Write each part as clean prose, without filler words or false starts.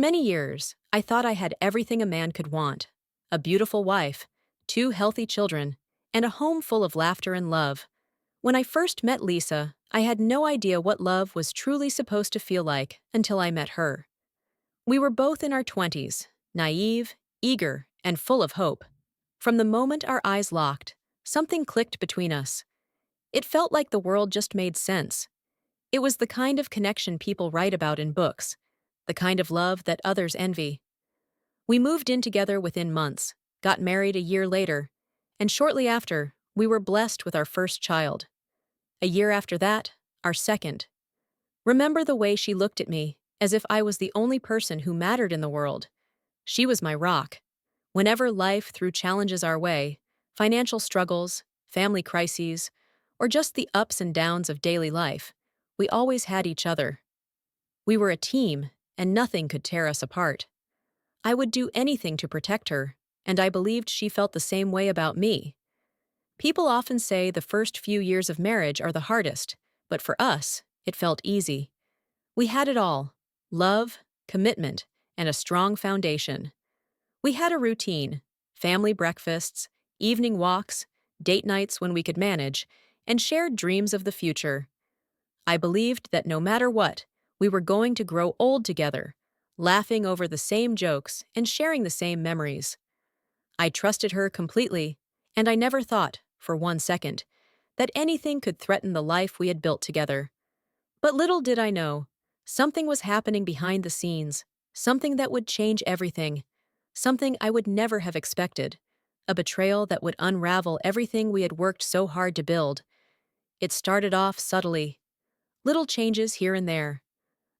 many years, I thought I had everything a man could want: a beautiful wife, two healthy children, and a home full of laughter and love. When I first met Lisa, I had no idea what love was truly supposed to feel like until I met her. We were both in our 20s, naive, eager, and full of hope. From the moment our eyes locked, something clicked between us. It felt like the world just made sense. It was the kind of connection people write about in books, the kind of love that others envy. We moved in together within months, got married a year later, and shortly after, we were blessed with our first child. A year after that, our second. Remember the way she looked at me, as if I was the only person who mattered in the world. She was my rock. Whenever life threw challenges our way, financial struggles, family crises, or just the ups and downs of daily life, we always had each other. We were a team, and nothing could tear us apart. I would do anything to protect her, and I believed she felt the same way about me. People often say the first few years of marriage are the hardest, but for us, it felt easy. We had it all: love, commitment, and a strong foundation. We had a routine: family breakfasts, evening walks, date nights when we could manage, and shared dreams of the future. I believed that no matter what, we were going to grow old together, laughing over the same jokes and sharing the same memories. I trusted her completely, and I never thought, for one second, that anything could threaten the life we had built together. But little did I know, something was happening behind the scenes, something that would change everything, something I would never have expected, a betrayal that would unravel everything we had worked so hard to build. It started off subtly, little changes here and there.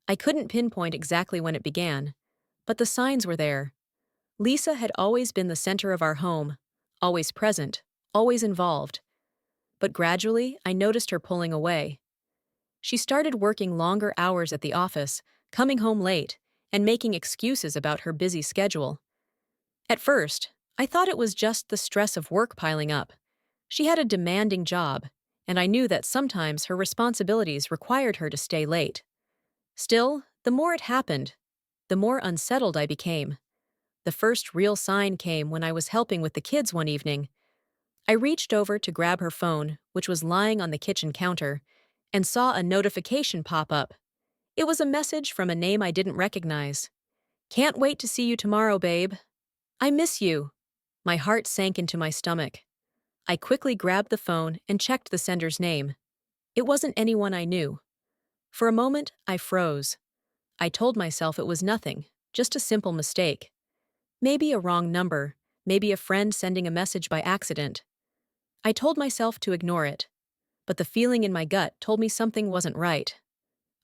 I couldn't pinpoint exactly when it began, but the signs were there. Lisa had always been the center of our home, always present, always involved. But gradually, I noticed her pulling away. She started working longer hours at the office, coming home late, and making excuses about her busy schedule. At first, I thought it was just the stress of work piling up. She had a demanding job, and I knew that sometimes her responsibilities required her to stay late. Still, the more it happened, the more unsettled I became. The first real sign came when I was helping with the kids one evening. I reached over to grab her phone, which was lying on the kitchen counter, and saw a notification pop up. It was a message from a name I didn't recognize. "Can't wait to see you tomorrow, babe. I miss you." My heart sank into my stomach. I quickly grabbed the phone and checked the sender's name. It wasn't anyone I knew. For a moment, I froze. I told myself it was nothing, just a simple mistake. Maybe a wrong number, maybe a friend sending a message by accident. I told myself to ignore it, but the feeling in my gut told me something wasn't right.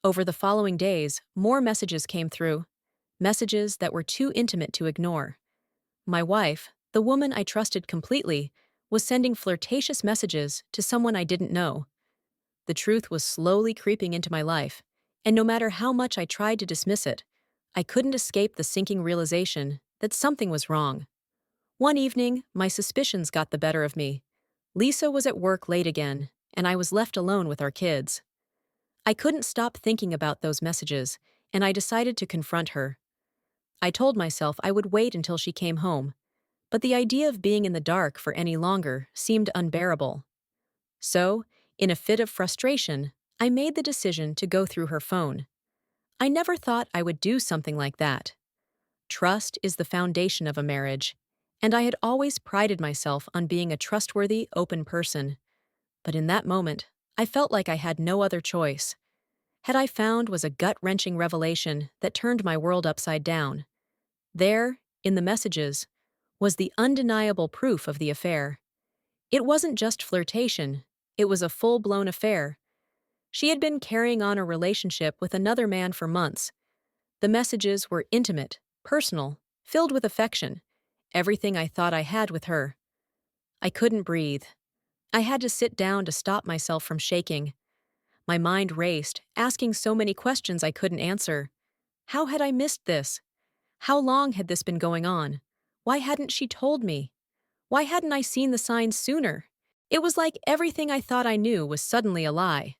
Over the following days, more messages came through, messages that were too intimate to ignore. My wife, the woman I trusted completely, was sending flirtatious messages to someone I didn't know. The truth was slowly creeping into my life, and no matter how much I tried to dismiss it, I couldn't escape the sinking realization that something was wrong. One evening, my suspicions got the better of me. Lisa was at work late again, and I was left alone with our kids. I couldn't stop thinking about those messages, and I decided to confront her. I told myself I would wait until she came home, but the idea of being in the dark for any longer seemed unbearable. So, in a fit of frustration, I made the decision to go through her phone. I never thought I would do something like that. Trust is the foundation of a marriage, and I had always prided myself on being a trustworthy, open person. But in that moment, I felt like I had no other choice. What I found was a gut-wrenching revelation that turned my world upside down. There, in the messages, was the undeniable proof of the affair. It wasn't just flirtation, it was a full-blown affair. She had been carrying on a relationship with another man for months. The messages were intimate, personal, filled with affection, everything I thought I had with her. I couldn't breathe. I had to sit down to stop myself from shaking. My mind raced, asking so many questions I couldn't answer. How had I missed this? How long had this been going on? Why hadn't she told me? Why hadn't I seen the signs sooner? It was like everything I thought I knew was suddenly a lie.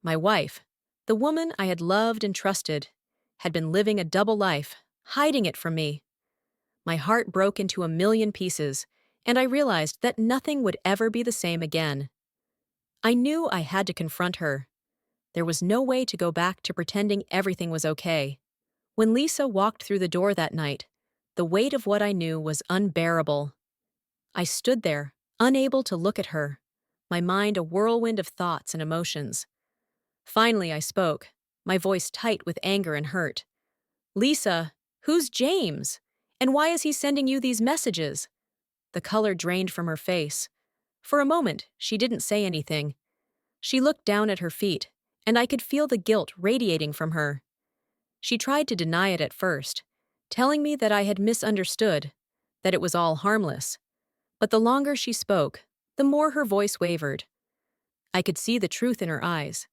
My wife, the woman I had loved and trusted, had been living a double life, hiding it from me. My heart broke into a million pieces, and I realized that nothing would ever be the same again. I knew I had to confront her. There was no way to go back to pretending everything was okay. When Lisa walked through the door that night, the weight of what I knew was unbearable. I stood there, unable to look at her, my mind a whirlwind of thoughts and emotions. Finally, I spoke, my voice tight with anger and hurt. "Lisa, who's James? And why is he sending you these messages?" The color drained from her face. For a moment, she didn't say anything. She looked down at her feet, and I could feel the guilt radiating from her. She tried to deny it at first, telling me that I had misunderstood, that it was all harmless. But the longer she spoke, the more her voice wavered. I could see the truth in her eyes.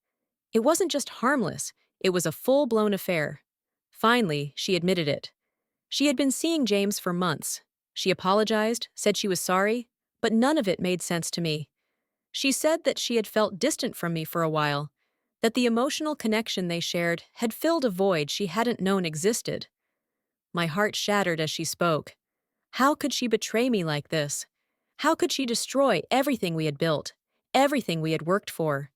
It wasn't just harmless, it was a full-blown affair. Finally, she admitted it. She had been seeing James for months. She apologized, said she was sorry, but none of it made sense to me. She said that she had felt distant from me for a while, that the emotional connection they shared had filled a void she hadn't known existed. My heart shattered as she spoke. How could she betray me like this? How could she destroy everything we had built, everything we had worked for?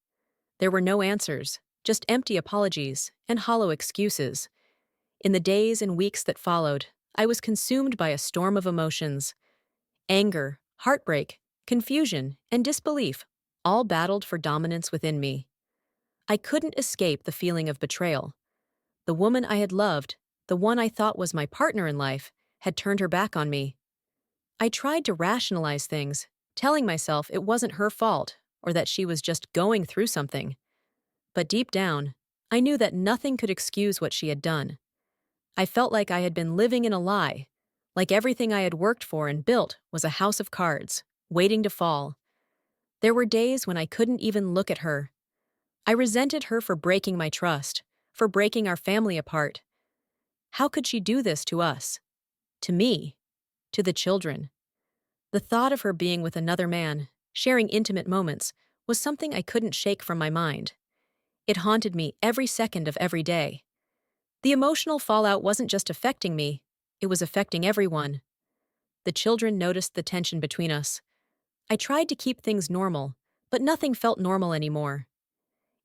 There were no answers, just empty apologies and hollow excuses. In the days and weeks that followed, I was consumed by a storm of emotions. Anger, heartbreak, confusion, and disbelief all battled for dominance within me. I couldn't escape the feeling of betrayal. The woman I had loved, the one I thought was my partner in life, had turned her back on me. I tried to rationalize things, telling myself it wasn't her fault or that she was just going through something. But deep down, I knew that nothing could excuse what she had done. I felt like I had been living in a lie, like everything I had worked for and built was a house of cards, waiting to fall. There were days when I couldn't even look at her. I resented her for breaking my trust, for breaking our family apart. How could she do this to us? To me? To the children? The thought of her being with another man, sharing intimate moments, was something I couldn't shake from my mind. It haunted me every second of every day. The emotional fallout wasn't just affecting me, it was affecting everyone. The children noticed the tension between us. I tried to keep things normal, but nothing felt normal anymore.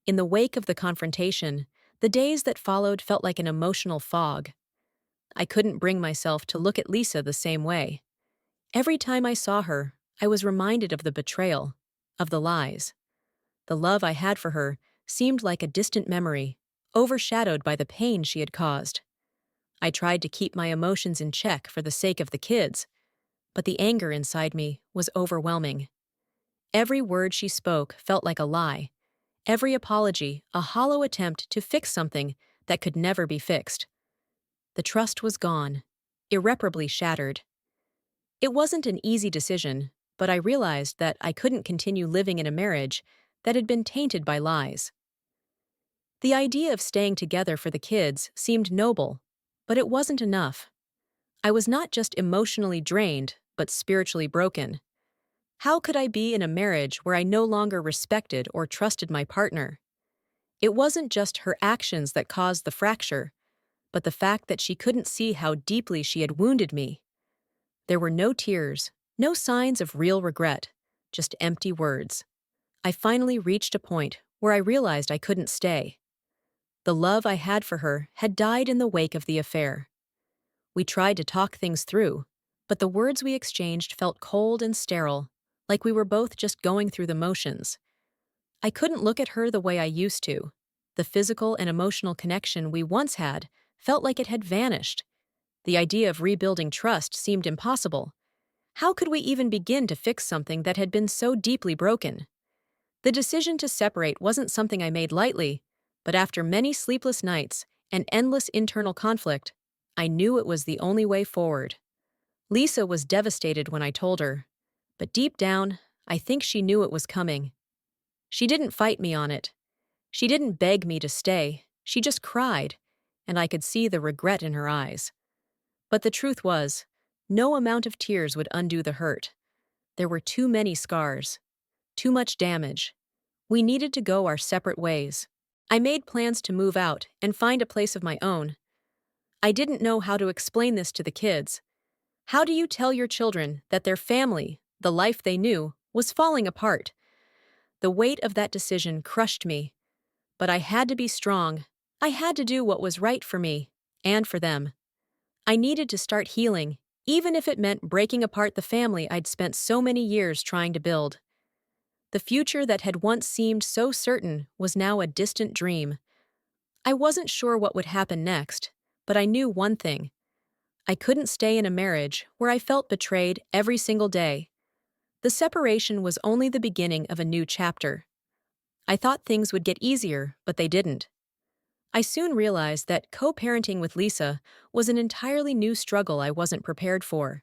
In the wake of the confrontation, the days that followed felt like an emotional fog. I couldn't bring myself to look at Lisa the same way. Every time I saw her, I was reminded of the betrayal, of the lies. The love I had for her seemed like a distant memory, overshadowed by the pain she had caused. I tried to keep my emotions in check for the sake of the kids, but the anger inside me was overwhelming. Every word she spoke felt like a lie, every apology a hollow attempt to fix something that could never be fixed. The trust was gone, irreparably shattered. It wasn't an easy decision, but I realized that I couldn't continue living in a marriage that had been tainted by lies. The idea of staying together for the kids seemed noble, but it wasn't enough. I was not just emotionally drained, but spiritually broken. How could I be in a marriage where I no longer respected or trusted my partner? It wasn't just her actions that caused the fracture, but the fact that she couldn't see how deeply she had wounded me. There were no tears, no signs of real regret, just empty words. I finally reached a point where I realized I couldn't stay. The love I had for her had died in the wake of the affair. We tried to talk things through, but the words we exchanged felt cold and sterile, like we were both just going through the motions. I couldn't look at her the way I used to. The physical and emotional connection we once had felt like it had vanished. The idea of rebuilding trust seemed impossible. How could we even begin to fix something that had been so deeply broken? The decision to separate wasn't something I made lightly, but after many sleepless nights and endless internal conflict, I knew it was the only way forward. Lisa was devastated when I told her, but deep down, I think she knew it was coming. She didn't fight me on it. She didn't beg me to stay. She just cried, and I could see the regret in her eyes. But the truth was, no amount of tears would undo the hurt. There were too many scars, too much damage. We needed to go our separate ways. I made plans to move out and find a place of my own. I didn't know how to explain this to the kids. How do you tell your children that their family, the life they knew, was falling apart? The weight of that decision crushed me. But I had to be strong. I had to do what was right for me and for them. I needed to start healing, even if it meant breaking apart the family I'd spent so many years trying to build. The future that had once seemed so certain was now a distant dream. I wasn't sure what would happen next, but I knew one thing. I couldn't stay in a marriage where I felt betrayed every single day. The separation was only the beginning of a new chapter. I thought things would get easier, but they didn't. I soon realized that co-parenting with Lisa was an entirely new struggle I wasn't prepared for.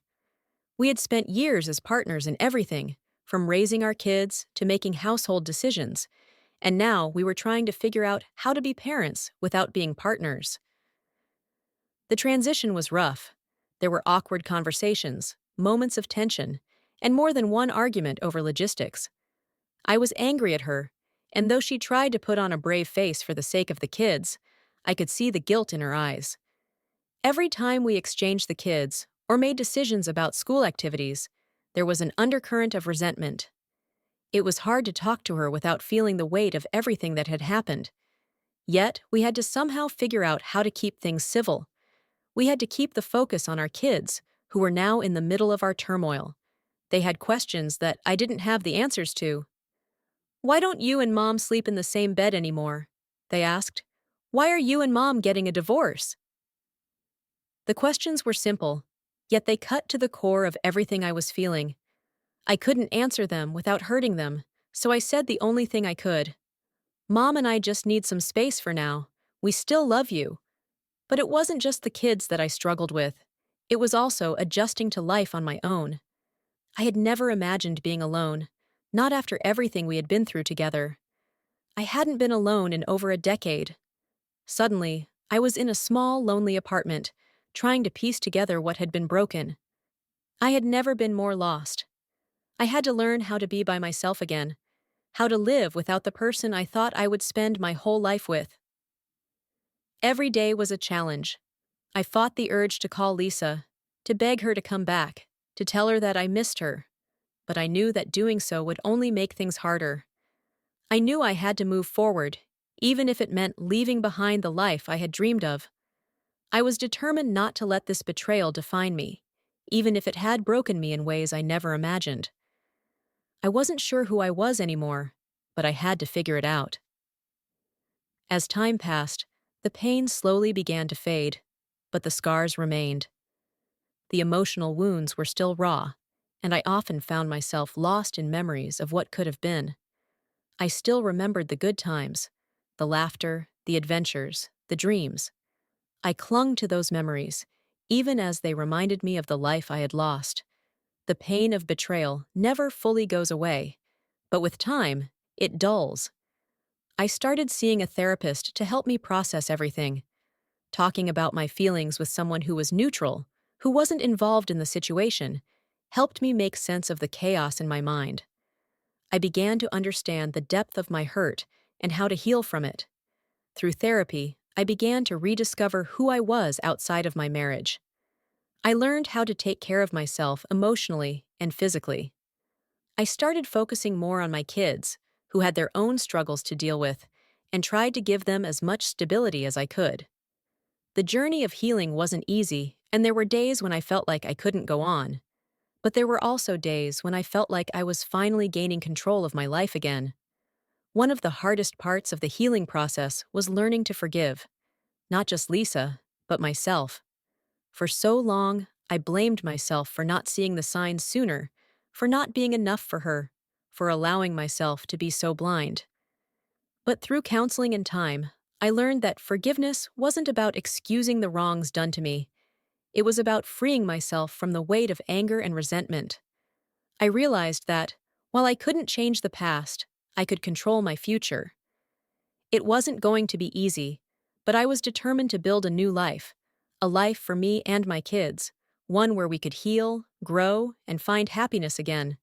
We had spent years as partners in everything, from raising our kids to making household decisions, and now we were trying to figure out how to be parents without being partners. The transition was rough. There were awkward conversations, moments of tension, and more than one argument over logistics. I was angry at her, and though she tried to put on a brave face for the sake of the kids, I could see the guilt in her eyes. Every time we exchanged the kids or made decisions about school activities, there was an undercurrent of resentment. It was hard to talk to her without feeling the weight of everything that had happened. Yet, we had to somehow figure out how to keep things civil. We had to keep the focus on our kids, who were now in the middle of our turmoil. They had questions that I didn't have the answers to. "Why don't you and Mom sleep in the same bed anymore?" they asked. "Why are you and Mom getting a divorce?" The questions were simple, yet they cut to the core of everything I was feeling. I couldn't answer them without hurting them, so I said the only thing I could. "Mom and I just need some space for now. We still love you." But it wasn't just the kids that I struggled with. It was also adjusting to life on my own. I had never imagined being alone, not after everything we had been through together. I hadn't been alone in over a decade. Suddenly, I was in a small, lonely apartment, trying to piece together what had been broken. I had never been more lost. I had to learn how to be by myself again, how to live without the person I thought I would spend my whole life with. Every day was a challenge. I fought the urge to call Lisa, to beg her to come back, to tell her that I missed her. But I knew that doing so would only make things harder. I knew I had to move forward, even if it meant leaving behind the life I had dreamed of. I was determined not to let this betrayal define me, even if it had broken me in ways I never imagined. I wasn't sure who I was anymore, but I had to figure it out. As time passed, the pain slowly began to fade, but the scars remained. The emotional wounds were still raw, and I often found myself lost in memories of what could have been. I still remembered the good times, the laughter, the adventures, the dreams. I clung to those memories, even as they reminded me of the life I had lost. The pain of betrayal never fully goes away, but with time, it dulls. I started seeing a therapist to help me process everything. Talking about my feelings with someone who was neutral, who wasn't involved in the situation, helped me make sense of the chaos in my mind. I began to understand the depth of my hurt and how to heal from it. Through therapy, I began to rediscover who I was outside of my marriage. I learned how to take care of myself emotionally and physically. I started focusing more on my kids, who had their own struggles to deal with, and tried to give them as much stability as I could. The journey of healing wasn't easy, and there were days when I felt like I couldn't go on. But there were also days when I felt like I was finally gaining control of my life again. One of the hardest parts of the healing process was learning to forgive, not just Lisa, but myself. For so long, I blamed myself for not seeing the signs sooner, for not being enough for her, for allowing myself to be so blind. But through counseling and time, I learned that forgiveness wasn't about excusing the wrongs done to me. It was about freeing myself from the weight of anger and resentment. I realized that, while I couldn't change the past, I could control my future. It wasn't going to be easy, but I was determined to build a new life, a life for me and my kids, one where we could heal, grow, and find happiness again.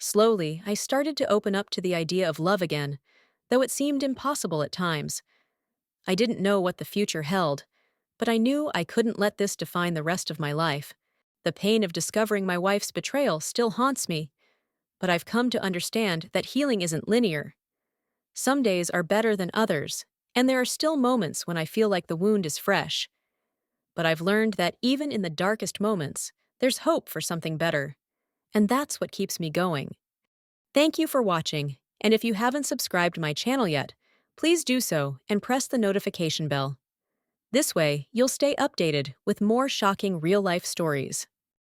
Slowly, I started to open up to the idea of love again, though it seemed impossible at times. I didn't know what the future held, but I knew I couldn't let this define the rest of my life. The pain of discovering my wife's betrayal still haunts me, but I've come to understand that healing isn't linear. Some days are better than others, and there are still moments when I feel like the wound is fresh. But I've learned that even in the darkest moments, there's hope for something better. And that's what keeps me going. Thank you for watching, and if you haven't subscribed to my channel yet, please do so and press the notification bell. This way, you'll stay updated with more shocking real-life stories.